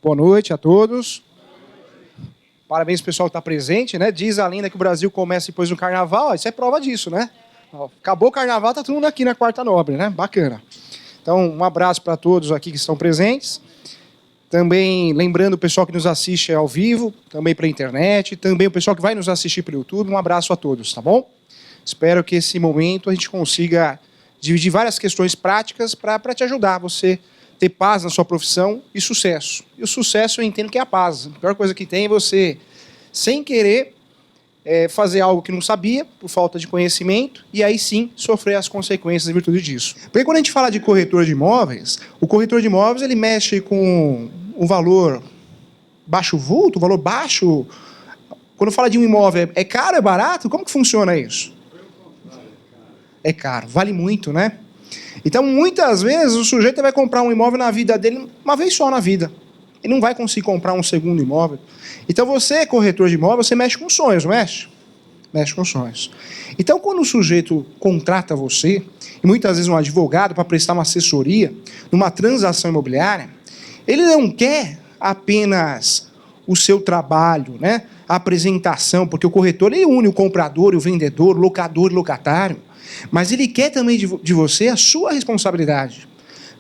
Boa noite a todos. Parabéns pro pessoal que está presente, né? Diz a lenda que o Brasil começa depois do carnaval, isso é prova disso, né? Acabou o carnaval, tá todo mundo aqui na Quarta Nobre, né? Bacana. Então, um abraço para todos aqui que estão presentes. Também lembrando o pessoal que nos assiste ao vivo, também pela internet, também o pessoal que vai nos assistir pelo YouTube, um abraço a todos, tá bom? Espero que esse momento a gente consiga dividir várias questões práticas para te ajudar, você ter paz na sua profissão e sucesso. E o sucesso eu entendo que é a paz. A pior coisa que tem é você, sem querer, fazer algo que não sabia, por falta de conhecimento, e aí sim sofrer as consequências em virtude disso. Porque quando a gente fala de corretor de imóveis, o corretor de imóveis ele mexe com um valor baixo vulto, um valor baixo. Quando fala de um imóvel, é caro, é barato? Como que funciona isso? É caro, vale muito, né? Então, muitas vezes, o sujeito vai comprar um imóvel na vida dele uma vez só na vida. Ele não vai conseguir comprar um segundo imóvel. Então, você, corretor de imóvel, você mexe com sonhos, não mexe? Mexe com sonhos. Então, quando o sujeito contrata você, e muitas vezes um advogado para prestar uma assessoria numa transação imobiliária, ele não quer apenas o seu trabalho, né? A apresentação, porque o corretor ele une o comprador e o vendedor, o locador e o locatário. Mas ele quer também de você a sua responsabilidade.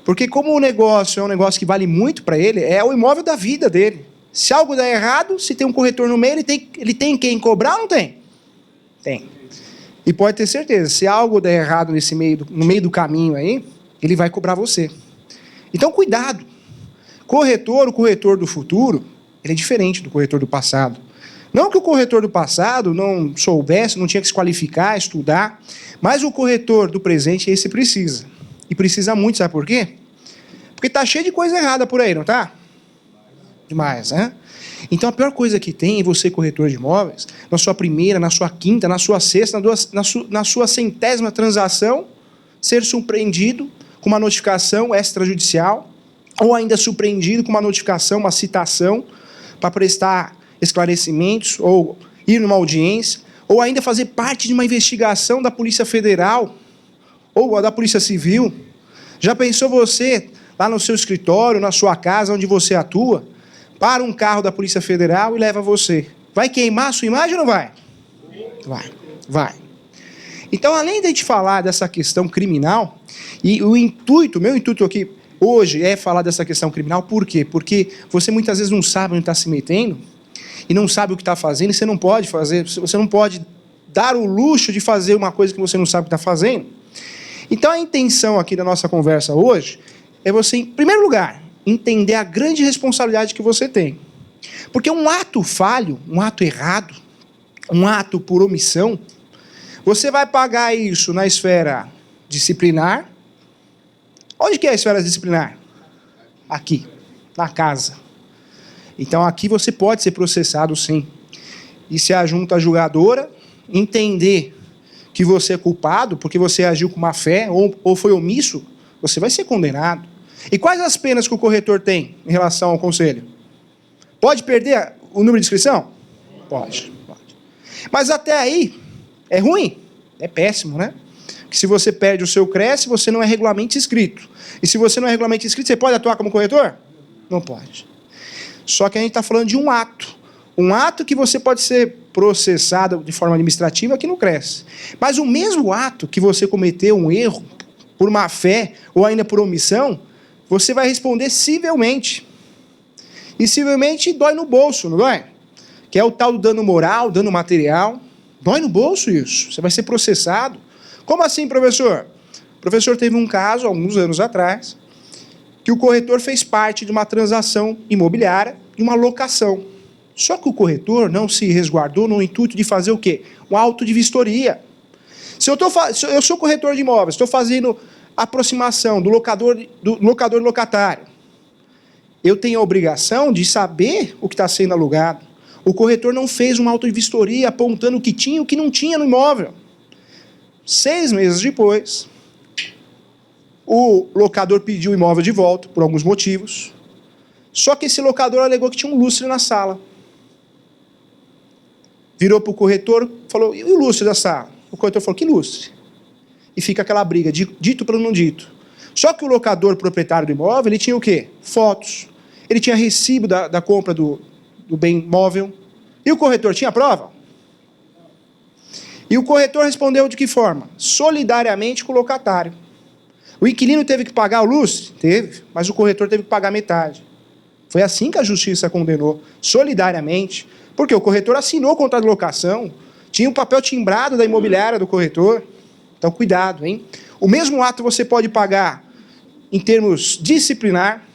Porque como o negócio é um negócio que vale muito para ele, é o imóvel da vida dele. Se algo der errado, se tem um corretor no meio, ele tem quem cobrar ou não tem? Tem. E pode ter certeza, se algo der errado no meio do caminho aí, ele vai cobrar você. Então cuidado. O corretor do futuro, ele é diferente do corretor do passado. Não que o corretor do passado não soubesse, não tinha que se qualificar, estudar, mas o corretor do presente, esse precisa. E precisa muito, sabe por quê? Porque tá cheio de coisa errada por aí, não tá? Demais, né? Então a pior coisa que tem em você, corretor de imóveis, na sua primeira, na sua quinta, na sua sexta, na sua centésima transação, ser surpreendido com uma notificação extrajudicial, ou ainda surpreendido com uma notificação, uma citação, para prestar esclarecimentos, ou ir numa audiência, ou ainda fazer parte de uma investigação da Polícia Federal, ou da Polícia Civil. Já pensou você, lá no seu escritório, na sua casa, onde você atua, para um carro da Polícia Federal e leva você? Vai queimar a sua imagem ou não vai? Vai. Então, além de a gente falar dessa questão criminal, e meu intuito aqui hoje é falar dessa questão criminal, por quê? Porque você muitas vezes não sabe onde está se metendo, e não sabe o que está fazendo, e você não pode fazer, você não pode dar o luxo de fazer uma coisa que você não sabe o que está fazendo. Então a intenção aqui da nossa conversa hoje é você, em primeiro lugar, entender a grande responsabilidade que você tem. Porque um ato falho, um ato errado, um ato por omissão, você vai pagar isso na esfera disciplinar. Onde que é a esfera disciplinar? Aqui, na casa. Então aqui você pode ser processado sim. E se a junta julgadora entender que você é culpado, porque você agiu com má fé ou foi omisso, você vai ser condenado. E quais as penas que o corretor tem em relação ao conselho? Pode perder o número de inscrição? Pode. Mas até aí é ruim, é péssimo, né? Que se você perde o seu CRES, você não é regularmente inscrito. E se você não é regularmente inscrito, você pode atuar como corretor? Não pode. Só que a gente está falando de um ato. Um ato que você pode ser processado de forma administrativa aqui no CRES. Mas o mesmo ato que você cometeu um erro, por má fé ou ainda por omissão, você vai responder civilmente. E civilmente dói no bolso, não dói? Que é o tal do dano moral, dano material. Dói no bolso isso. Você vai ser processado. Como assim, professor? O professor teve um caso, alguns anos atrás, que o corretor fez parte de uma transação imobiliária e uma locação. Só que o corretor não se resguardou no intuito de fazer o quê? Um auto de vistoria. Se eu sou corretor de imóveis, estou fazendo aproximação do locador e locatário, eu tenho a obrigação de saber o que está sendo alugado. O corretor não fez uma auto de vistoria apontando o que tinha e o que não tinha no imóvel. 6 meses depois, o locador pediu o imóvel de volta, por alguns motivos. Só que esse locador alegou que tinha um lustre na sala. Virou para o corretor, falou, e o lustre da sala? O corretor falou, que lustre? E fica aquela briga, dito pelo não dito. Só que o locador proprietário do imóvel, ele tinha o quê? Fotos. ele tinha recibo da compra do bem móvel. E o corretor tinha prova? E o corretor respondeu de que forma? Solidariamente com o locatário. O inquilino teve que pagar o lustre? Teve, mas o corretor teve que pagar metade. Foi assim que a justiça condenou, solidariamente, porque o corretor assinou o contrato de locação, tinha o papel timbrado da imobiliária do corretor. Então, cuidado, hein? O mesmo ato você pode pagar em termos disciplinar,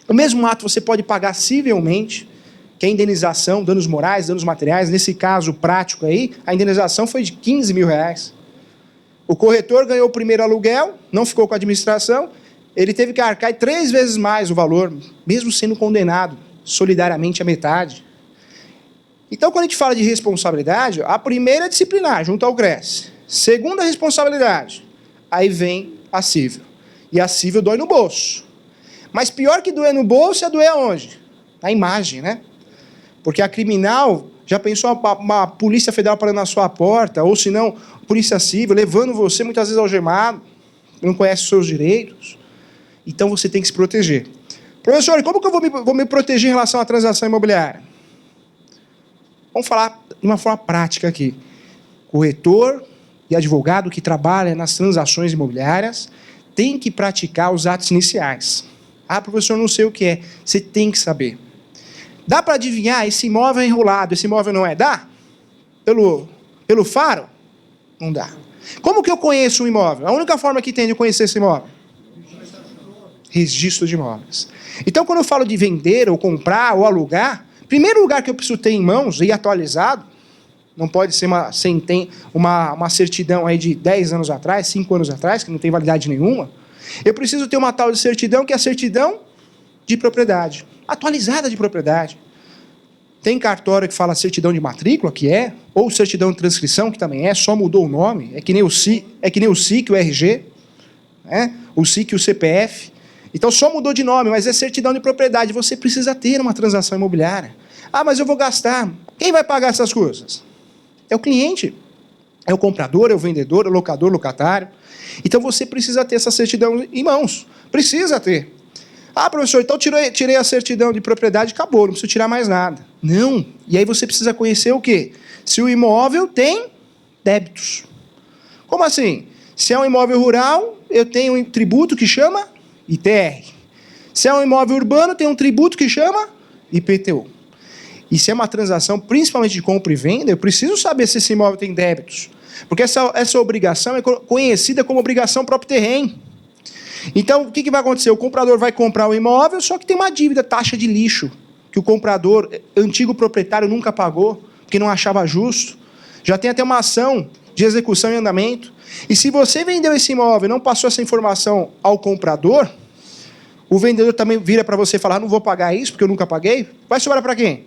o mesmo ato você pode pagar civilmente, que é indenização, danos morais, danos materiais. Nesse caso prático aí, a indenização foi de 15 mil reais. O corretor ganhou o primeiro aluguel, não ficou com a administração, ele teve que arcar 3 vezes mais o valor, mesmo sendo condenado solidariamente a metade. Então, quando a gente fala de responsabilidade, a primeira é disciplinar, junto ao CRES. Segunda responsabilidade, aí vem a cível. E a cível dói no bolso. Mas pior que doer no bolso é doer aonde? Na imagem, né? Porque a criminal já pensou uma polícia federal parando na sua porta, ou se não, polícia civil, levando você muitas vezes algemado, não conhece os seus direitos. Então você tem que se proteger. Professor, como que eu vou me proteger em relação à transação imobiliária? Vamos falar de uma forma prática aqui. Corretor e advogado que trabalha nas transações imobiliárias tem que praticar os atos iniciais. Ah, professor, não sei o que é. Você tem que saber. Dá para adivinhar, esse imóvel é enrolado, esse imóvel não é? Dá? Pelo faro? Não dá. Como que eu conheço um imóvel? A única forma que tem de conhecer esse imóvel? Registro de imóveis. Então, quando eu falo de vender, ou comprar, ou alugar, primeiro lugar que eu preciso ter em mãos e atualizado, não pode ser uma certidão aí de 10 anos atrás, 5 anos atrás, que não tem validade nenhuma. Eu preciso ter uma tal de certidão, que é a certidão de propriedade, atualizada de propriedade. Tem cartório que fala certidão de matrícula, que é, ou certidão de transcrição, que também é, só mudou o nome, é que nem o SIC, o RG, né? O SIC e o CPF. Então só mudou de nome, mas é certidão de propriedade. Você precisa ter uma transação imobiliária. Ah, mas eu vou gastar. Quem vai pagar essas coisas? É o cliente. É o comprador, é o vendedor, é o locador, locatário. Então você precisa ter essa certidão em mãos. Precisa ter. Ah, professor, então tirei a certidão de propriedade e acabou, não preciso tirar mais nada. Não. E aí você precisa conhecer o quê? Se o imóvel tem débitos. Como assim? Se é um imóvel rural, eu tenho um tributo que chama ITR. Se é um imóvel urbano, tem um tributo que chama IPTU. E se é uma transação, principalmente de compra e venda, eu preciso saber se esse imóvel tem débitos. Porque essa obrigação é conhecida como obrigação próprio terreno. Então, o que vai acontecer? O comprador vai comprar o imóvel, só que tem uma dívida, taxa de lixo, que o comprador, antigo proprietário, nunca pagou, porque não achava justo. Já tem até uma ação de execução em andamento. E se você vendeu esse imóvel e não passou essa informação ao comprador, o vendedor também vira para você e fala, não vou pagar isso, porque eu nunca paguei. Vai sobrar para quem?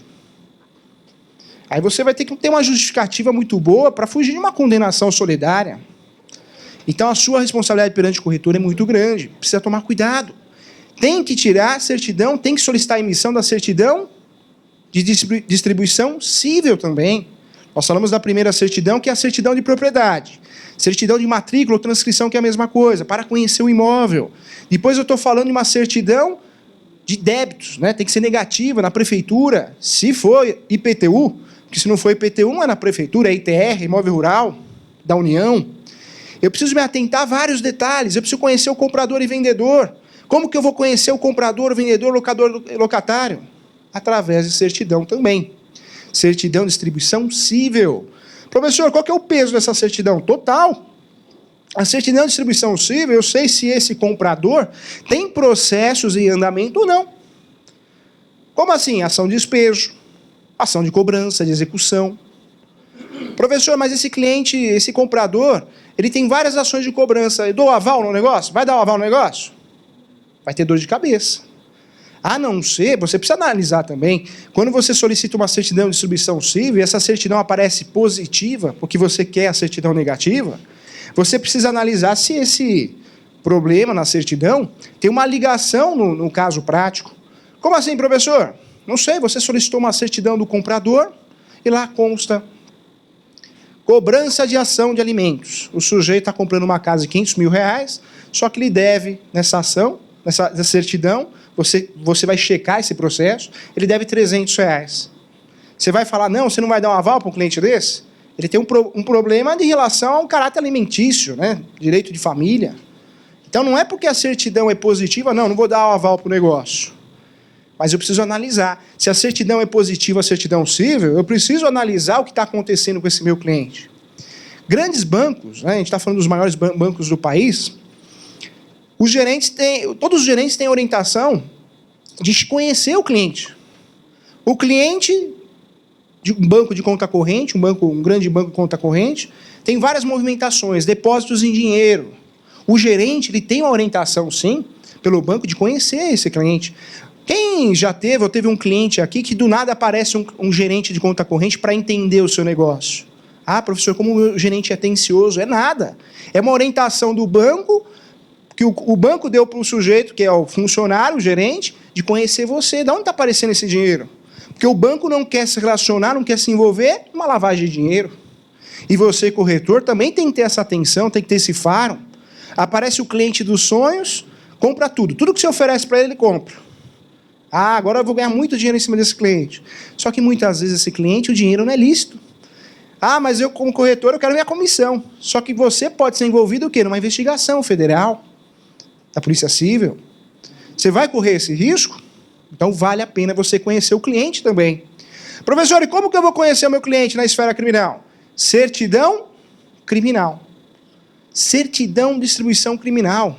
Aí você vai ter que ter uma justificativa muito boa para fugir de uma condenação solidária. Então a sua responsabilidade perante o corretor é muito grande. Precisa tomar cuidado. Tem que tirar a certidão, tem que solicitar a emissão da certidão de distribuição cível também. Nós falamos da primeira certidão, que é a certidão de propriedade. Certidão de matrícula ou transcrição, que é a mesma coisa, para conhecer o imóvel. Depois eu estou falando de uma certidão de débitos, né? Tem que ser negativa na prefeitura, se for IPTU, porque se não for IPTU, não é na prefeitura, é ITR, imóvel rural, da União. Eu preciso me atentar a vários detalhes, eu preciso conhecer o comprador e vendedor. Como que eu vou conhecer o comprador, o vendedor, o locador, locatário? Através de certidão também. Certidão de distribuição cível. Professor, qual que é o peso dessa certidão? Total. A certidão de distribuição cível, eu sei se esse comprador tem processos em andamento ou não. Como assim? Ação de despejo, ação de cobrança, de execução. Professor, mas esse cliente, esse comprador, ele tem várias ações de cobrança. Eu dou aval no negócio? Vai dar um aval no negócio? Vai ter dor de cabeça. A não ser, você precisa analisar também, quando você solicita uma certidão de distribuição cível e essa certidão aparece positiva, porque você quer a certidão negativa, você precisa analisar se esse problema na certidão tem uma ligação no caso prático. Como assim, professor? Não sei, você solicitou uma certidão do comprador e lá consta cobrança de ação de alimentos. O sujeito está comprando uma casa de R$500 mil, só que ele deve, nessa ação, nessa certidão, você vai checar esse processo, ele deve R$300. Você vai falar, não, você não vai dar um aval para um cliente desse? Ele tem um problema de relação ao caráter alimentício, né? Direito de família. Então não é porque a certidão é positiva, não vou dar um aval para o negócio. Mas eu preciso analisar. Se a certidão é positiva, a certidão cível, eu preciso analisar o que está acontecendo com esse meu cliente. Grandes bancos, né? A gente está falando dos maiores bancos do país, todos os gerentes têm orientação de conhecer o cliente. O cliente de um banco de conta corrente, um grande banco de conta corrente, tem várias movimentações, depósitos em dinheiro. O gerente ele tem uma orientação, sim, pelo banco de conhecer esse cliente. Quem já teve ou teve um cliente aqui que do nada aparece um gerente de conta corrente para entender o seu negócio? Ah, professor, como o gerente é atencioso? É nada. É uma orientação do banco, que o banco deu para o sujeito, que é o funcionário, o gerente, de conhecer você. De onde está aparecendo esse dinheiro? Porque o banco não quer se relacionar, não quer se envolver numa lavagem de dinheiro. E você, corretor, também tem que ter essa atenção, tem que ter esse faro. Aparece o cliente dos sonhos, compra tudo. Tudo que você oferece para ele, ele compra. Ah, agora eu vou ganhar muito dinheiro em cima desse cliente. Só que muitas vezes esse cliente, o dinheiro não é lícito. Ah, mas eu como corretor, eu quero minha comissão. Só que você pode ser envolvido o quê? Numa investigação federal, da Polícia Civil. Você vai correr esse risco? Então vale a pena você conhecer o cliente também. Professor, e como que eu vou conhecer o meu cliente na esfera criminal? Certidão criminal. Certidão de distribuição criminal.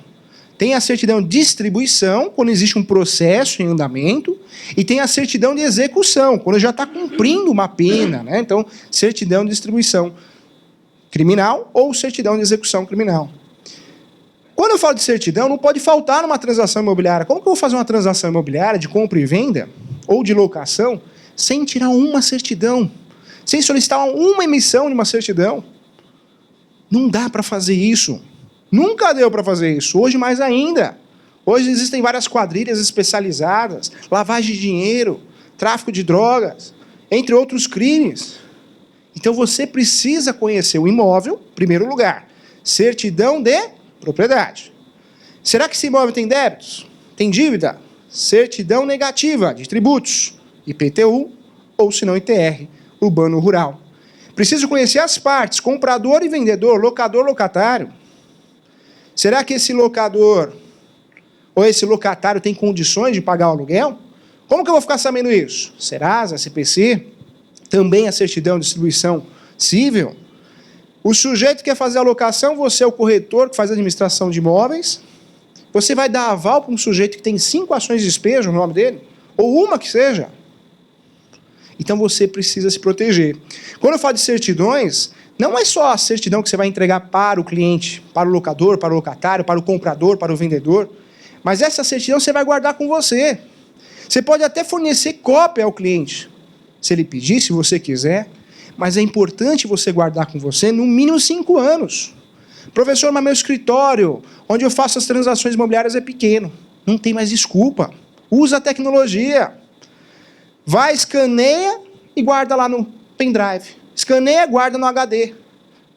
Tem a certidão de distribuição, quando existe um processo em andamento, e tem a certidão de execução, quando já está cumprindo uma pena, né? Então, certidão de distribuição criminal ou certidão de execução criminal. Quando eu falo de certidão, não pode faltar numa transação imobiliária. Como que eu vou fazer uma transação imobiliária de compra e venda, ou de locação, sem tirar uma certidão, sem solicitar uma emissão de uma certidão? Não dá para fazer isso. Nunca deu para fazer isso. Hoje, mais ainda. Hoje existem várias quadrilhas especializadas, lavagem de dinheiro, tráfico de drogas, entre outros crimes. Então, você precisa conhecer o imóvel, em primeiro lugar. Certidão de propriedade. Será que esse imóvel tem débitos? Tem dívida? Certidão negativa de tributos, IPTU, ou se não ITR, urbano rural. Preciso conhecer as partes, comprador e vendedor, locador, locatário. Será que esse locador ou esse locatário tem condições de pagar o aluguel? Como que eu vou ficar sabendo isso? Serasa, SPC, também a certidão de distribuição cível. O sujeito quer fazer a locação, você é o corretor que faz a administração de imóveis. Você vai dar aval para um sujeito que tem 5 ações de despejo no nome dele? Ou uma que seja? Então você precisa se proteger. Quando eu falo de certidões, não é só a certidão que você vai entregar para o cliente, para o locador, para o locatário, para o comprador, para o vendedor, mas essa certidão você vai guardar com você. Você pode até fornecer cópia ao cliente, se ele pedir, se você quiser, mas é importante você guardar com você no mínimo 5 anos. Professor, mas meu escritório, onde eu faço as transações imobiliárias é pequeno. Não tem mais desculpa. Usa a tecnologia. Vai, escaneia e guarda lá no pendrive. Escaneia, guarda no HD.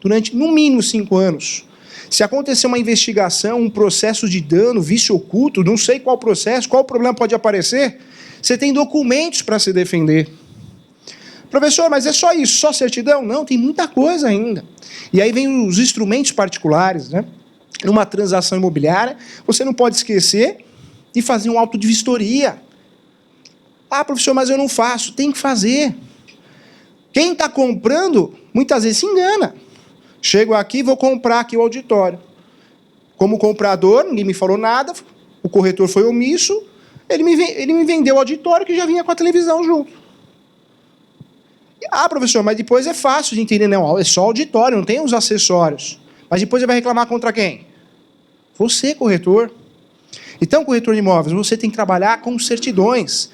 Durante, no mínimo, 5 anos. Se acontecer uma investigação, um processo de dano, vício oculto, não sei qual processo, qual problema pode aparecer, você tem documentos para se defender. Professor, mas é só isso, só certidão? Não, tem muita coisa ainda. E aí vem os instrumentos particulares, né? Numa transação imobiliária, você não pode esquecer de fazer um auto de vistoria. Ah, professor, mas eu não faço. Tem que fazer. Quem está comprando, muitas vezes se engana. Chego aqui, vou comprar aqui o auditório. Como comprador, ninguém me falou nada, o corretor foi omisso, ele me vendeu o auditório que já vinha com a televisão junto. Ah, professor, mas depois é fácil de entender. Não, é só auditório, não tem os acessórios. Mas depois ele vai reclamar contra quem? Você, corretor. Então, corretor de imóveis, você tem que trabalhar com certidões.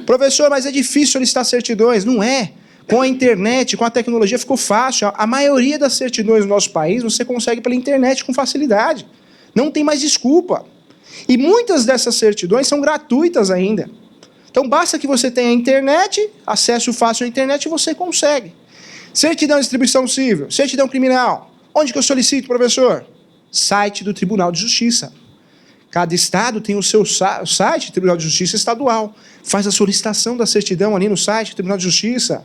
Professor, mas é difícil solicitar certidões. Não é. Com a internet, com a tecnologia, ficou fácil. A maioria das certidões no nosso país, você consegue pela internet com facilidade. Não tem mais desculpa. E muitas dessas certidões são gratuitas ainda. Então, basta que você tenha a internet, acesso fácil à internet, e você consegue. Certidão de distribuição cível, certidão criminal. Onde que eu solicito, professor? Site do Tribunal de Justiça. Cada estado tem o seu site, Tribunal de Justiça Estadual. Faz a solicitação da certidão ali no site, Tribunal de Justiça.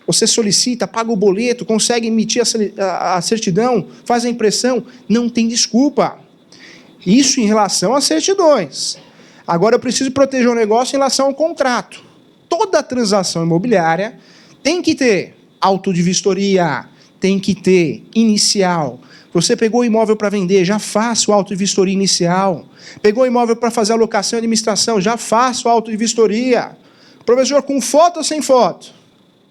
Você solicita, paga o boleto, consegue emitir a certidão, faz a impressão. Não tem desculpa. Isso em relação às certidões. Agora eu preciso proteger o negócio em relação ao contrato. Toda transação imobiliária tem que ter auto de vistoria, tem que ter inicial. Você pegou o imóvel para vender, já faça o auto de vistoria inicial. Pegou o imóvel para fazer alocação e administração, já faça o auto de vistoria. Professor, com foto ou sem foto?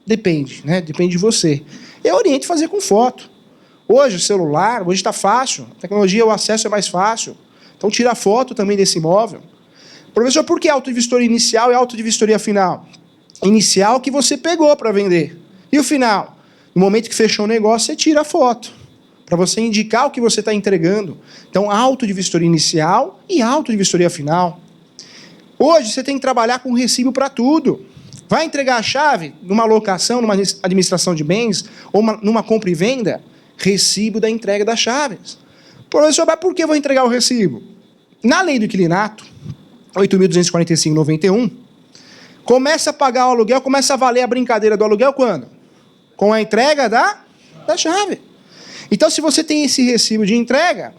Depende, né? Depende de você. Eu oriento a fazer com foto. Hoje o celular, hoje está fácil. A tecnologia, o acesso é mais fácil. Então tira foto também desse imóvel. Professor, por que auto de vistoria inicial e auto de vistoria final? Inicial que você pegou para vender. E o final? No momento que fechou o negócio, você tira a foto. Para você indicar o que você está entregando. Então, auto de vistoria inicial e auto de vistoria final. Hoje, você tem que trabalhar com recibo para tudo. Vai entregar a chave numa locação, numa administração de bens, ou numa compra e venda? Recibo da entrega das chaves. Professor, mas por que eu vou entregar o recibo? Na lei do inquilinato, 8.245/91, começa a pagar o aluguel, começa a valer a brincadeira do aluguel quando? Com a entrega da chave. Então, se você tem esse recibo de entrega,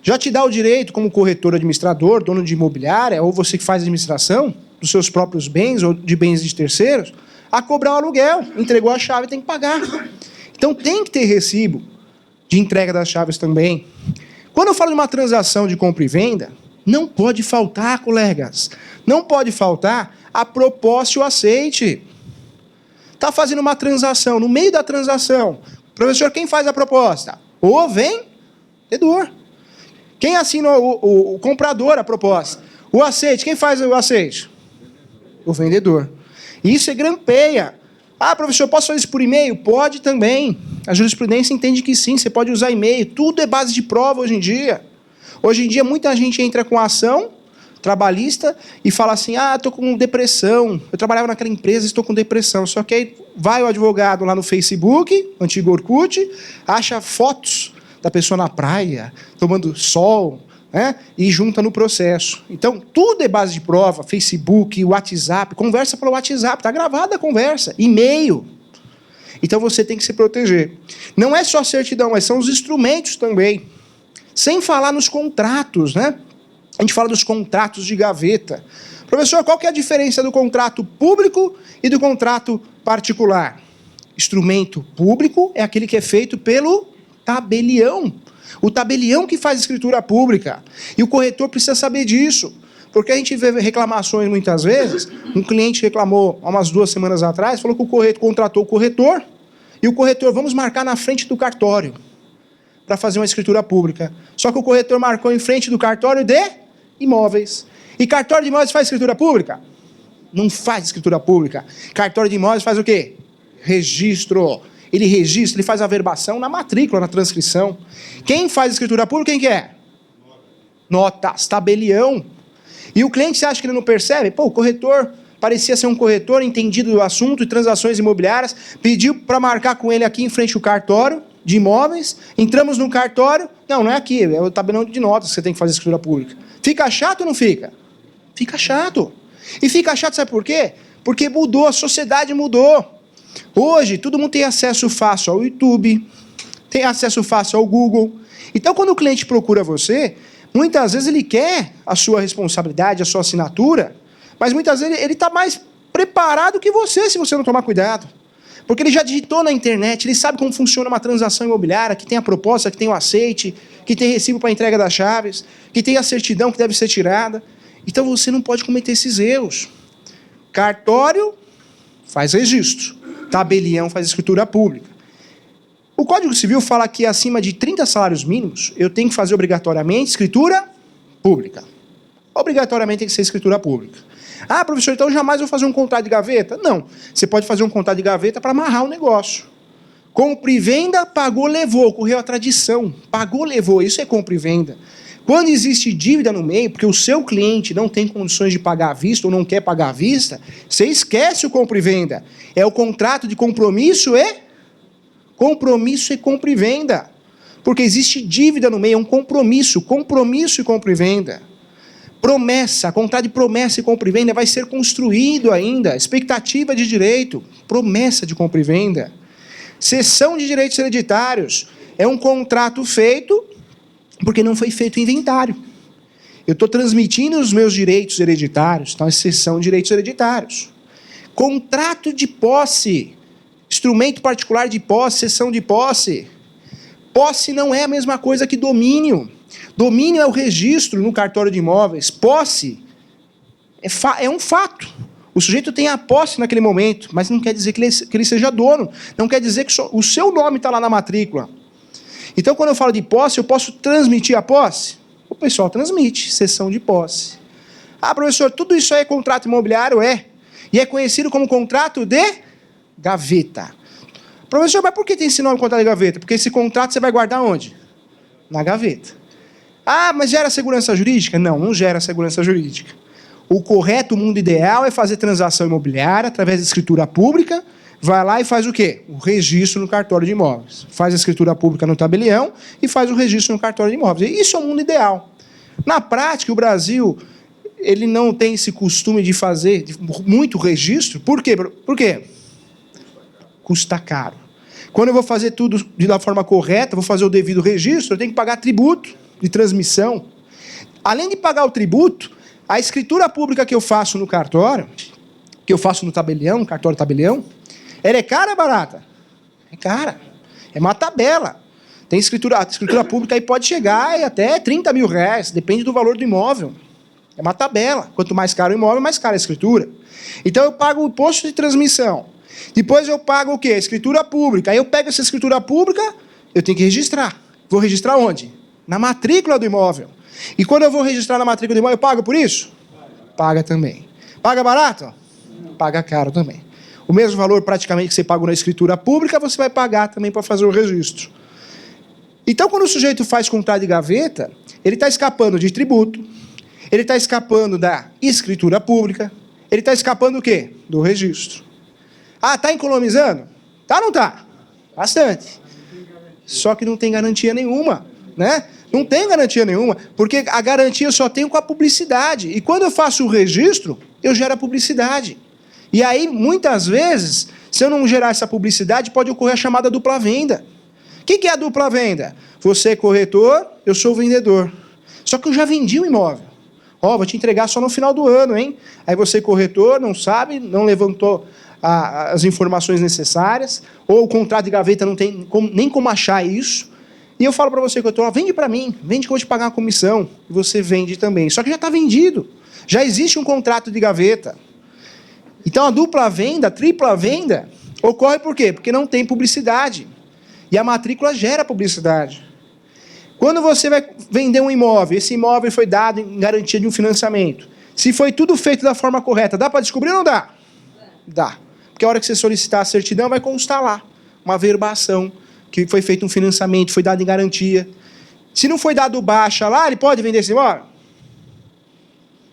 já te dá o direito, como corretor administrador, dono de imobiliária, ou você que faz administração dos seus próprios bens ou de bens de terceiros, a cobrar o aluguel. Entregou a chave, tem que pagar. Então, tem que ter recibo de entrega das chaves também. Quando eu falo de uma transação de compra e venda, não pode faltar, colegas, não pode faltar a proposta e o aceite. Está fazendo uma transação, no meio da transação, professor, quem faz a proposta? O vendedor. Quem assina o comprador a proposta? O aceite, quem faz o aceite? O vendedor. Isso é grampeia. Ah, professor, posso fazer isso por e-mail? Pode também. A jurisprudência entende que sim, você pode usar e-mail. Tudo é base de prova hoje em dia. Hoje em dia, muita gente entra com ação trabalhista e fala assim, estou com depressão, eu trabalhava naquela empresa e estou com depressão. Só que aí vai o advogado lá no Facebook, antigo Orkut, acha fotos da pessoa na praia, tomando sol, né, e junta no processo. Então, tudo é base de prova, Facebook, WhatsApp, conversa pelo WhatsApp, está gravada a conversa, e-mail. Então, você tem que se proteger. Não é só a certidão, mas são os instrumentos também. Sem falar nos contratos, né? A gente fala dos contratos de gaveta. Professor, qual que é a diferença do contrato público e do contrato particular? Instrumento público é aquele que é feito pelo tabelião. O tabelião que faz escritura pública. E o corretor precisa saber disso. Porque a gente vê reclamações muitas vezes. Um cliente reclamou há umas 2 semanas atrás, falou que o corretor contratou o corretor, e o corretor, vamos marcar na frente do cartório para fazer uma escritura pública. Só que o corretor marcou em frente do cartório de imóveis. E cartório de imóveis faz escritura pública? Não faz escritura pública. Cartório de imóveis faz o quê? Registro. Ele registra, ele faz a averbação na matrícula, na transcrição. Quem faz escritura pública, quem que é? Notas, tabelião. E o cliente, você acha que ele não percebe? Pô, o corretor parecia ser um corretor entendido do assunto de transações imobiliárias, pediu para marcar com ele aqui em frente ao cartório de imóveis, entramos no cartório, não é aqui, é o tabelião de notas que você tem que fazer escritura pública. Fica chato ou não fica? Fica chato. E fica chato, sabe por quê? Porque mudou, a sociedade mudou. Hoje, todo mundo tem acesso fácil ao YouTube, tem acesso fácil ao Google. Então, quando o cliente procura você, muitas vezes ele quer a sua responsabilidade, a sua assinatura, mas muitas vezes ele está mais preparado que você, se você não tomar cuidado. Porque ele já digitou na internet, ele sabe como funciona uma transação imobiliária, que tem a proposta, que tem o aceite, que tem recibo para entrega das chaves, que tem a certidão que deve ser tirada. Então você não pode cometer esses erros. Cartório faz registro, tabelião faz escritura pública. O Código Civil fala que acima de 30 salários mínimos, eu tenho que fazer obrigatoriamente escritura pública. Obrigatoriamente tem que ser escritura pública. Ah, professor, então eu jamais vou fazer um contrato de gaveta? Não. Você pode fazer um contrato de gaveta para amarrar o negócio. Compra e venda, pagou, levou, ocorreu a tradição. Pagou, levou, isso é compra e venda. Quando existe dívida no meio, porque o seu cliente não tem condições de pagar à vista ou não quer pagar à vista, você esquece o compra e venda. É o contrato de compromisso e compra e venda. Porque existe dívida no meio, é um compromisso e compra e venda. Promessa, contrato de promessa e compra e venda vai ser construído ainda. Expectativa de direito, promessa de compra e venda. Cessão de direitos hereditários. É um contrato feito porque não foi feito inventário. Eu estou transmitindo os meus direitos hereditários, então é cessão de direitos hereditários. Contrato de posse, instrumento particular de posse, cessão de posse. Posse não é a mesma coisa que domínio. Domínio é o registro no cartório de imóveis. Posse é um fato. O sujeito tem a posse naquele momento, mas não quer dizer que ele seja dono. Não quer dizer que o seu nome está lá na matrícula. Então, quando eu falo de posse, eu posso transmitir a posse? O pessoal transmite, cessão de posse. Ah, professor, tudo isso aí é contrato imobiliário? É. E é conhecido como contrato de gaveta. Professor, mas por que tem esse nome, contrato de gaveta? Porque esse contrato você vai guardar onde? Na gaveta. Ah, mas gera segurança jurídica? Não, não gera segurança jurídica. O correto, o mundo ideal é fazer transação imobiliária através de escritura pública. Vai lá e faz o quê? O registro no cartório de imóveis. Faz a escritura pública no tabelião e faz o registro no cartório de imóveis. Isso é o mundo ideal. Na prática, o Brasil, ele não tem esse costume de fazer muito registro. Por quê? Por quê? Custa caro. Quando eu vou fazer tudo da forma correta, vou fazer o devido registro, eu tenho que pagar tributo de transmissão. Além de pagar o tributo, a escritura pública que eu faço no cartório, que eu faço no tabelião, no cartório tabelião, ela é cara ou é barata? É cara. É uma tabela. Tem escritura pública aí pode chegar até 30 mil reais, depende do valor do imóvel. É uma tabela. Quanto mais caro o imóvel, mais cara a escritura. Então eu pago o imposto de transmissão. Depois eu pago o quê? Escritura pública. Aí eu pego essa escritura pública, eu tenho que registrar. Vou registrar onde? Na matrícula do imóvel. E quando eu vou registrar na matrícula do imóvel, eu pago por isso? Paga também. Paga barato? Paga caro também. O mesmo valor praticamente que você pagou na escritura pública, você vai pagar também para fazer o registro. Então, quando o sujeito faz contrato de gaveta, ele está escapando de tributo, ele está escapando da escritura pública, ele está escapando do quê? Do registro. Ah, está economizando? Tá ou não está? Bastante. Só que não tem garantia nenhuma, né? Não tem garantia nenhuma, porque a garantia eu só tenho com a publicidade. E quando eu faço o registro, eu gero a publicidade. E aí, muitas vezes, se eu não gerar essa publicidade, pode ocorrer a chamada dupla venda. O que é a dupla venda? Você é corretor, eu sou o vendedor. Só que eu já vendi o imóvel. Vou te entregar só no final do ano, hein? Aí você, corretor, não sabe, não levantou as informações necessárias, ou o contrato de gaveta não tem nem como achar isso. E eu falo para você, corretor, vende para mim, vende que eu vou te pagar uma comissão. E você vende também. Só que já está vendido. Já existe um contrato de gaveta. Então a dupla venda, a tripla venda, ocorre por quê? Porque não tem publicidade. E a matrícula gera publicidade. Quando você vai vender um imóvel, esse imóvel foi dado em garantia de um financiamento. Se foi tudo feito da forma correta, dá para descobrir ou não dá? Dá. Porque a hora que você solicitar a certidão, vai constar lá uma verbação, que foi feito um financiamento, foi dado em garantia. Se não foi dado baixa lá, ele pode vender esse imóvel?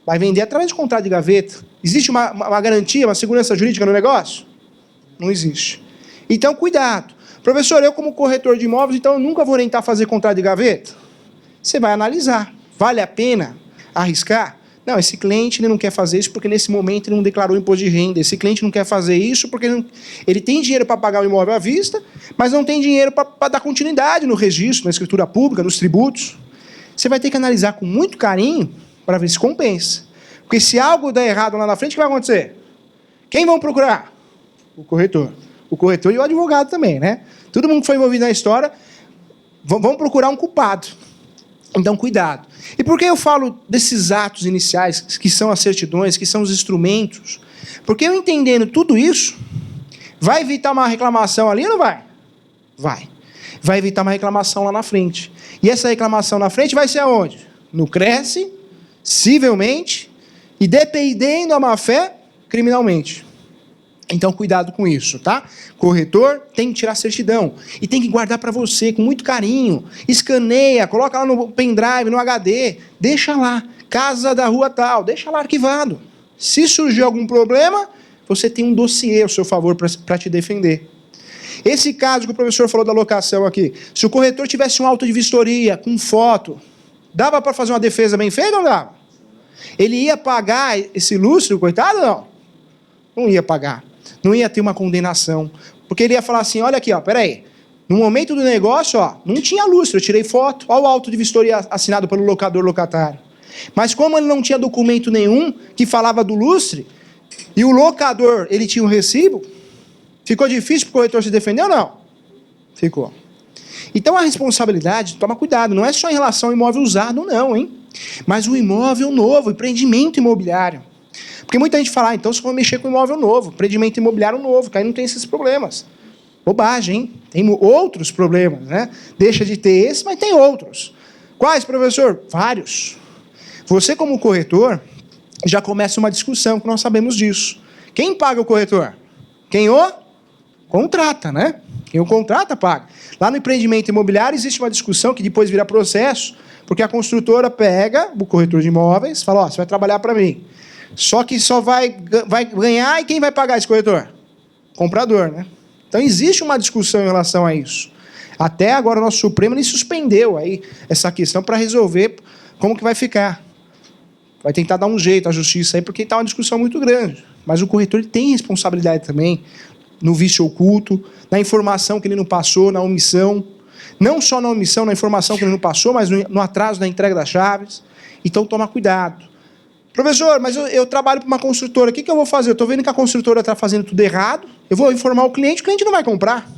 Vai vender através de contrato de gaveta. Existe uma garantia, uma segurança jurídica no negócio? Não existe. Então, cuidado. Professor, eu como corretor de imóveis, então eu nunca vou orientar a fazer contrato de gaveta? Você vai analisar. Vale a pena arriscar? Não, esse cliente ele não quer fazer isso porque nesse momento ele não declarou imposto de renda. Esse cliente não quer fazer isso porque ele tem dinheiro para pagar o imóvel à vista, mas não tem dinheiro para dar continuidade no registro, na escritura pública, nos tributos. Você vai ter que analisar com muito carinho para ver se compensa. Porque se algo der errado lá na frente, o que vai acontecer? Quem vão procurar? O corretor. O corretor e o advogado também, né? Todo mundo que foi envolvido na história, vão procurar um culpado. Então, cuidado. E por que eu falo desses atos iniciais, que são as certidões, que são os instrumentos? Porque eu entendendo tudo isso, vai evitar uma reclamação ali ou não vai? Vai. Vai evitar uma reclamação lá na frente. E essa reclamação na frente vai ser aonde? No Cresce, civilmente, e dependendo da má-fé, criminalmente. Então, cuidado com isso, tá? Corretor tem que tirar certidão. E tem que guardar para você, com muito carinho. Escaneia, coloca lá no pendrive, no HD. Deixa lá. Casa da rua tal. Deixa lá arquivado. Se surgir algum problema, você tem um dossiê ao seu favor para te defender. Esse caso que o professor falou da locação aqui. Se o corretor tivesse um auto de vistoria, com foto, dava para fazer uma defesa bem feita ou não dava? Ele ia pagar esse lustre, coitado, não? Não ia pagar. Não ia ter uma condenação. Porque ele ia falar assim, olha aqui, ó, peraí. No momento do negócio, ó, não tinha lustre, eu tirei foto. Olha o auto de vistoria assinado pelo locador locatário. Mas como ele não tinha documento nenhum que falava do lustre, e o locador, ele tinha um recibo, ficou difícil para o corretor se defender ou não? Ficou. Então a responsabilidade, toma cuidado, não é só em relação ao imóvel usado, não, hein? Mas o imóvel novo, empreendimento imobiliário. Porque muita gente fala, então só vou mexer com imóvel novo, empreendimento imobiliário novo, que aí não tem esses problemas. Bobagem, hein? Tem outros problemas, né? Deixa de ter esse, mas tem outros. Quais, professor? Vários. Você, como corretor, já começa uma discussão, que nós sabemos disso. Quem paga o corretor? Quem o contrata, né? Quem o contrata, paga. Lá no empreendimento imobiliário existe uma discussão que depois vira processo, porque a construtora pega o corretor de imóveis e fala, ó, você vai trabalhar para mim. Só que só vai ganhar e quem vai pagar esse corretor? Comprador, né? Então existe uma discussão em relação a isso. Até agora o nosso Supremo ele suspendeu aí essa questão para resolver como que vai ficar. Vai tentar dar um jeito à justiça aí, porque está uma discussão muito grande. Mas o corretor ele tem responsabilidade também no vício oculto, na informação que ele não passou, na omissão. Não só na omissão, na informação que ele não passou, mas no atraso da entrega das chaves. Então toma cuidado. Professor, mas eu trabalho para uma construtora, o que eu vou fazer? Eu estou vendo que a construtora está fazendo tudo errado, eu vou informar o cliente não vai comprar.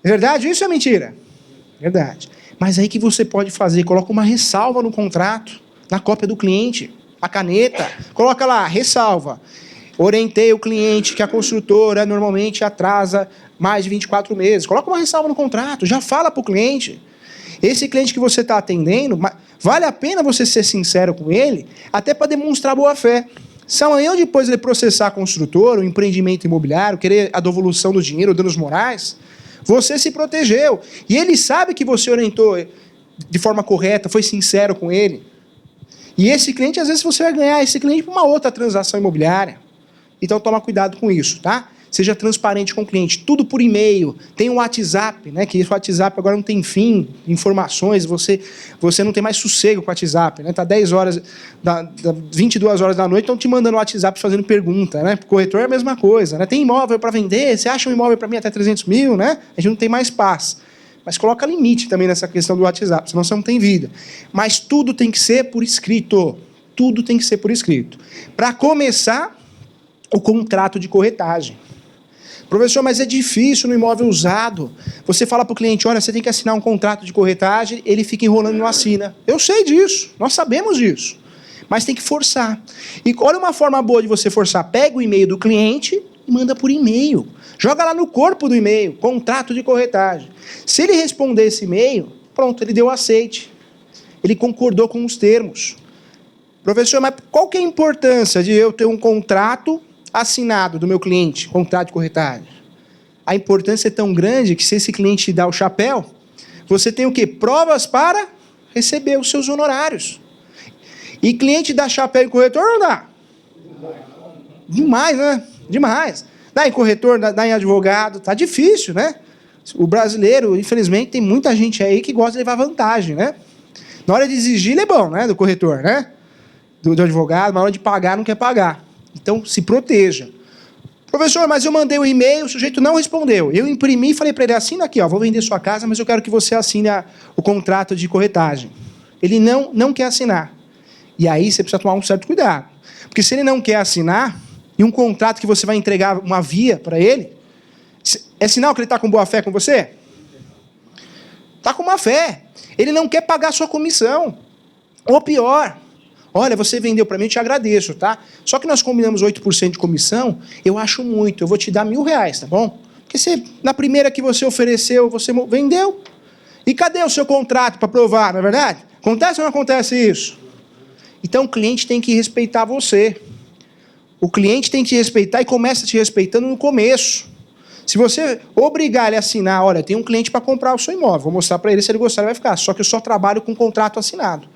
É verdade? Isso é mentira? Verdade. Mas aí que você pode fazer? Coloca uma ressalva no contrato, na cópia do cliente, a caneta, coloca lá, ressalva. Orientei o cliente que a construtora normalmente atrasa mais de 24 meses. Coloca uma ressalva no contrato, já fala para o cliente. Esse cliente que você está atendendo, vale a pena você ser sincero com ele, até para demonstrar boa-fé. Se amanhã ou depois ele processar a construtora, o empreendimento imobiliário, querer a devolução do dinheiro, danos morais, você se protegeu. E ele sabe que você orientou de forma correta, foi sincero com ele. E esse cliente, às vezes, você vai ganhar esse cliente para uma outra transação imobiliária. Então, toma cuidado com isso, tá? Seja transparente com o cliente, tudo por e-mail, tem um WhatsApp, né? Que o WhatsApp agora não tem fim, informações, você não tem mais sossego com o WhatsApp, né? Tá 10 horas, 22 horas da noite, estão te mandando WhatsApp fazendo pergunta, né? Pro corretor é a mesma coisa, né? Tem imóvel para vender, você acha um imóvel para mim até 300 mil, né? A gente não tem mais paz. Mas coloca limite também nessa questão do WhatsApp, senão você não tem vida. Mas tudo tem que ser por escrito, tudo tem que ser por escrito. Para começar, o contrato de corretagem. Professor, mas é difícil no imóvel usado. Você fala para o cliente, olha, você tem que assinar um contrato de corretagem, ele fica enrolando e não assina. Eu sei disso, nós sabemos disso. Mas tem que forçar. E olha uma forma boa de você forçar. Pega o e-mail do cliente e manda por e-mail. Joga lá no corpo do e-mail, contrato de corretagem. Se ele responder esse e-mail, pronto, ele deu aceite. Ele concordou com os termos. Professor, mas qual que é a importância de eu ter um contrato assinado do meu cliente, contrato de corretagem? A importância é tão grande que se esse cliente te dá o chapéu, você tem o quê? Provas para receber os seus honorários. E cliente dá chapéu em corretor ou não dá? Demais, né? Demais. Dá em corretor, dá em advogado, tá difícil, né? O brasileiro, infelizmente, tem muita gente aí que gosta de levar vantagem, né? Na hora de exigir, ele é bom, né? Do corretor, né? Do advogado, na hora de pagar, não quer pagar. Então, se proteja. Professor, mas eu mandei o e-mail, o sujeito não respondeu. Eu imprimi e falei para ele, assina aqui, ó, vou vender sua casa, mas eu quero que você assine o contrato de corretagem. Ele não quer assinar. E aí você precisa tomar um certo cuidado. Porque se ele não quer assinar, e um contrato que você vai entregar uma via para ele, é sinal que ele está com boa fé com você? Está com má fé. Ele não quer pagar a sua comissão. Ou pior, olha, você vendeu para mim, eu te agradeço, tá? Só que nós combinamos 8% de comissão, eu acho muito, eu vou te dar R$1.000, tá bom? Porque na primeira que você ofereceu, você vendeu. E cadê o seu contrato para provar, não é verdade? Acontece ou não acontece isso? Então o cliente tem que respeitar você. O cliente tem que te respeitar e começa te respeitando no começo. Se você obrigar ele a assinar, olha, tem um cliente para comprar o seu imóvel, vou mostrar para ele, se ele gostar ele vai ficar. Só que eu só trabalho com contrato assinado.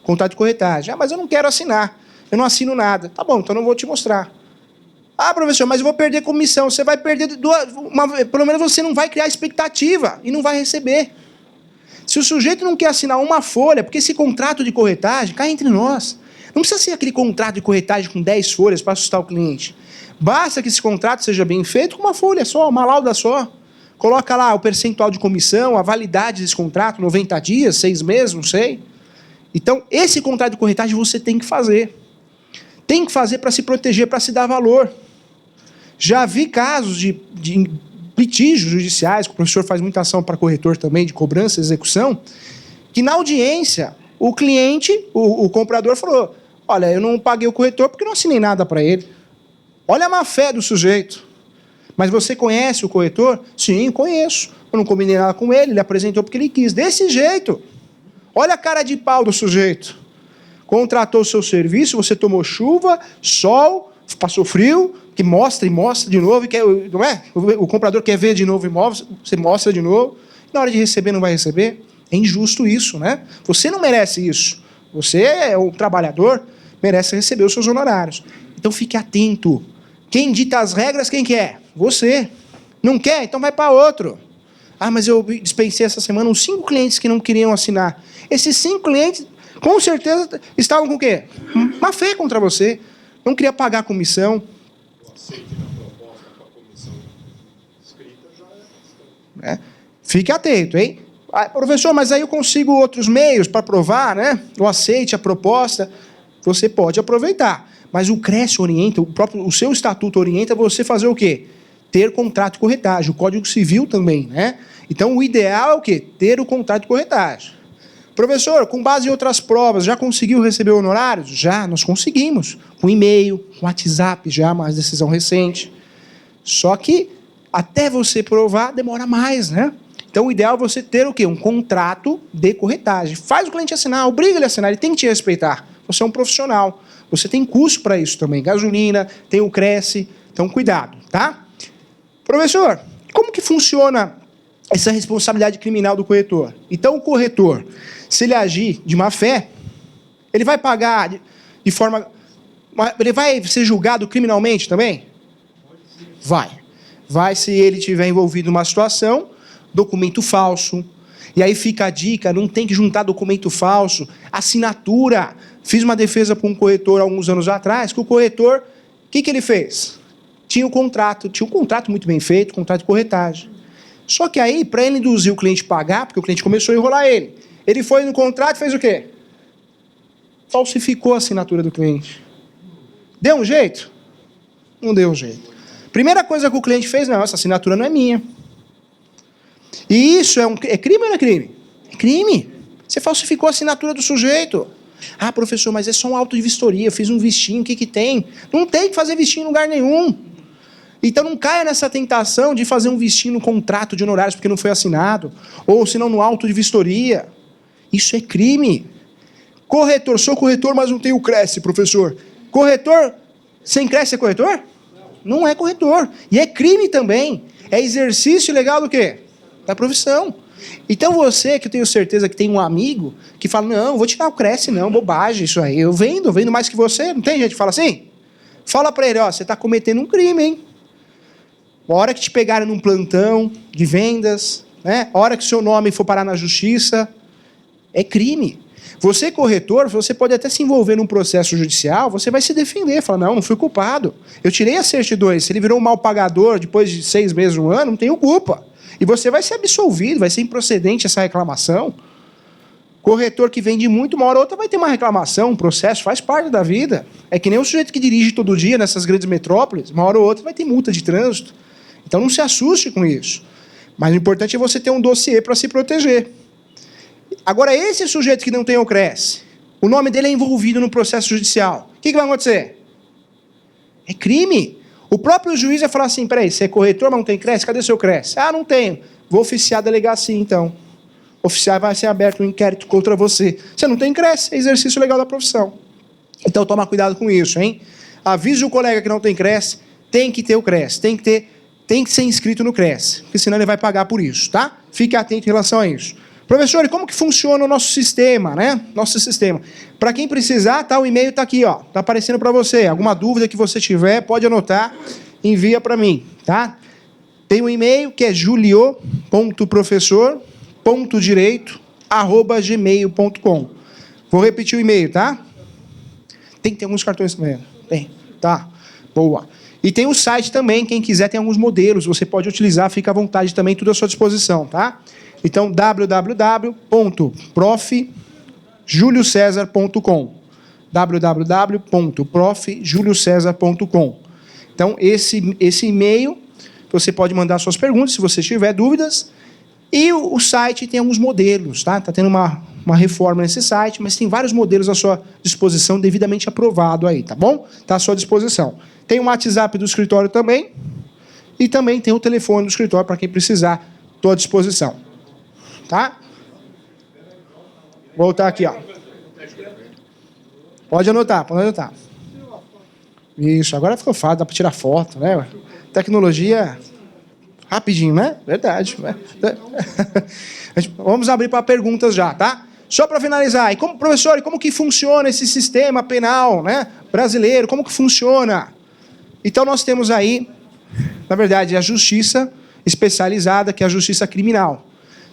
Contrato de corretagem. Ah, mas eu não quero assinar. Eu não assino nada. Tá bom, então não vou te mostrar. Ah, professor, mas eu vou perder comissão. Você vai perder pelo menos você não vai criar expectativa e não vai receber. Se o sujeito não quer assinar uma folha, porque esse contrato de corretagem cai entre nós. Não precisa ser aquele contrato de corretagem com 10 folhas para assustar o cliente. Basta que esse contrato seja bem feito com uma folha só, uma lauda só. Coloca lá o percentual de comissão, a validade desse contrato, 90 dias, 6 meses, não sei. Então, esse contrato de corretagem você tem que fazer. Tem que fazer para se proteger, para se dar valor. Já vi casos de litígios judiciais, que o professor faz muita ação para corretor também, de cobrança e execução, que na audiência, o cliente, o comprador falou, olha, eu não paguei o corretor porque não assinei nada para ele. Olha a má-fé do sujeito. Mas você conhece o corretor? Sim, conheço. Eu não combinei nada com ele, ele apresentou porque ele quis. Desse jeito. Olha a cara de pau do sujeito. Contratou o seu serviço, você tomou chuva, sol, passou frio, que mostra e mostra de novo, e quer, não é? O comprador quer ver de novo o imóvel, você mostra de novo, na hora de receber não vai receber. É injusto isso, né? Você não merece isso. Você é um trabalhador, merece receber os seus honorários. Então fique atento. Quem dita as regras, quem quer? Você. Não quer? Então vai para outro. Ah, mas eu dispensei essa semana uns 5 clientes que não queriam assinar. Esses 5 clientes, com certeza, estavam com o quê? Má fé contra você. Não queria pagar a comissão. Fique atento, hein? Ah, professor, mas aí eu consigo outros meios para provar, né? O aceite, a proposta. Você pode aproveitar. Mas o CRES orienta, o seu estatuto orienta você fazer o quê? Ter contrato de corretagem. O Código Civil também, né? Então, o ideal é o quê? Ter o contrato de corretagem. Professor, com base em outras provas, já conseguiu receber honorários? Já, nós conseguimos. Com e-mail, com WhatsApp, já, mais decisão recente. Só que, até você provar, demora mais, né? Então, o ideal é você ter o quê? Um contrato de corretagem. Faz o cliente assinar, obriga ele a assinar, ele tem que te respeitar. Você é um profissional. Você tem custo para isso também. Gasolina, tem o Cresce. Então, cuidado, tá? Professor, como que funciona essa responsabilidade criminal do corretor? Então, o corretor, se ele agir de má fé, ele vai pagar de forma... Ele vai ser julgado criminalmente também? Vai. Vai se ele tiver envolvido numa situação, documento falso. E aí fica a dica, não tem que juntar documento falso, assinatura. Fiz uma defesa para um corretor há alguns anos atrás, que o corretor, o que ele fez? Tinha um contrato muito bem feito, contrato de corretagem. Só que aí, para ele induzir o cliente a pagar, porque o cliente começou a enrolar ele foi no contrato e fez o quê? Falsificou a assinatura do cliente. Deu um jeito? Não deu um jeito. Primeira coisa que o cliente fez, não, essa assinatura não é minha. E isso é crime ou não é crime? É crime. Você falsificou a assinatura do sujeito. Ah, professor, mas é só um auto de vistoria, eu fiz um vistinho, o que tem? Não tem que fazer vistinho em lugar nenhum. Então não caia nessa tentação de fazer um vistinho no contrato de honorários porque não foi assinado, ou senão no auto de vistoria. Isso é crime. Corretor, sou corretor, mas não tenho Cresce, professor. Corretor, sem Cresce é corretor? Não é corretor. E é crime também. É exercício ilegal do quê? Da profissão. Então você, que eu tenho certeza que tem um amigo que fala, não, vou tirar o Cresce, não, bobagem isso aí. Eu vendo mais que você. Não tem gente que fala assim? Fala para ele, ó, você está cometendo um crime, hein? A hora que te pegarem num plantão de vendas, né? A hora que o seu nome for parar na justiça, é crime. Você, corretor, você pode até se envolver num processo judicial, você vai se defender, falar, não fui culpado. Eu tirei as certidões, se ele virou um mal pagador depois de 6 meses, 1 ano, não tenho culpa. E você vai ser absolvido, vai ser improcedente essa reclamação. Corretor que vende muito, uma hora ou outra vai ter uma reclamação, um processo, faz parte da vida. É que nem o sujeito que dirige todo dia nessas grandes metrópoles, uma hora ou outra vai ter multa de trânsito. Então não se assuste com isso. Mas o importante é você ter um dossiê para se proteger. Agora, esse sujeito que não tem o Cresce, o nome dele é envolvido no processo judicial. O que vai acontecer? É crime. O próprio juiz vai falar assim, peraí, você é corretor, mas não tem Cresce? Cadê seu Cresce? Ah, não tenho. Vou oficiar a delegacia, então. Oficiar vai ser aberto um inquérito contra você. Você não tem Cresce, é exercício legal da profissão. Então toma cuidado com isso, hein? Avise o colega que não tem Cresce, tem que ter o Cresce, tem que ser inscrito no Cresce, porque senão ele vai pagar por isso, tá? Fique atento em relação a isso. Professor, e como que funciona o nosso sistema, né? Nosso sistema. Para quem precisar, tá, o e-mail está aqui, ó. Está aparecendo para você. Alguma dúvida que você tiver, pode anotar, envia para mim, tá? Tem um e-mail que é julio.professor.direito, prof.juliocesar.com. Vou repetir o e-mail, tá? Tem que ter alguns cartões também. Tem, tá? Boa. E tem o site também, quem quiser tem alguns modelos, você pode utilizar, fica à vontade também, tudo à sua disposição, tá? Então, www.prof.juliocesar.com www.prof.juliocesar.com. Então, esse e-mail, você pode mandar suas perguntas, se você tiver dúvidas, e o site tem alguns modelos, tá? Está tendo uma reforma nesse site, mas tem vários modelos à sua disposição, devidamente aprovado aí, tá bom? Está à sua disposição. Tem o WhatsApp do escritório também, e também tem o telefone do escritório para quem precisar, estou à disposição. Tá? Vou voltar aqui, ó. Pode anotar, pode anotar. Isso, agora ficou fácil, dá para tirar foto, né? Tecnologia, rapidinho, né? Verdade. Né? Vamos abrir para perguntas já, tá? Só para finalizar, e como, professor, e como que funciona esse sistema penal, né, brasileiro? Como que funciona? Então nós temos aí, na verdade, a justiça especializada, que é a justiça criminal.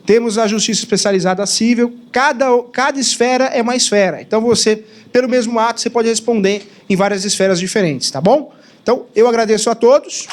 Temos a justiça especializada civil, cada esfera é uma esfera. Então você, pelo mesmo ato, você pode responder em várias esferas diferentes, tá bom? Então, eu agradeço a todos.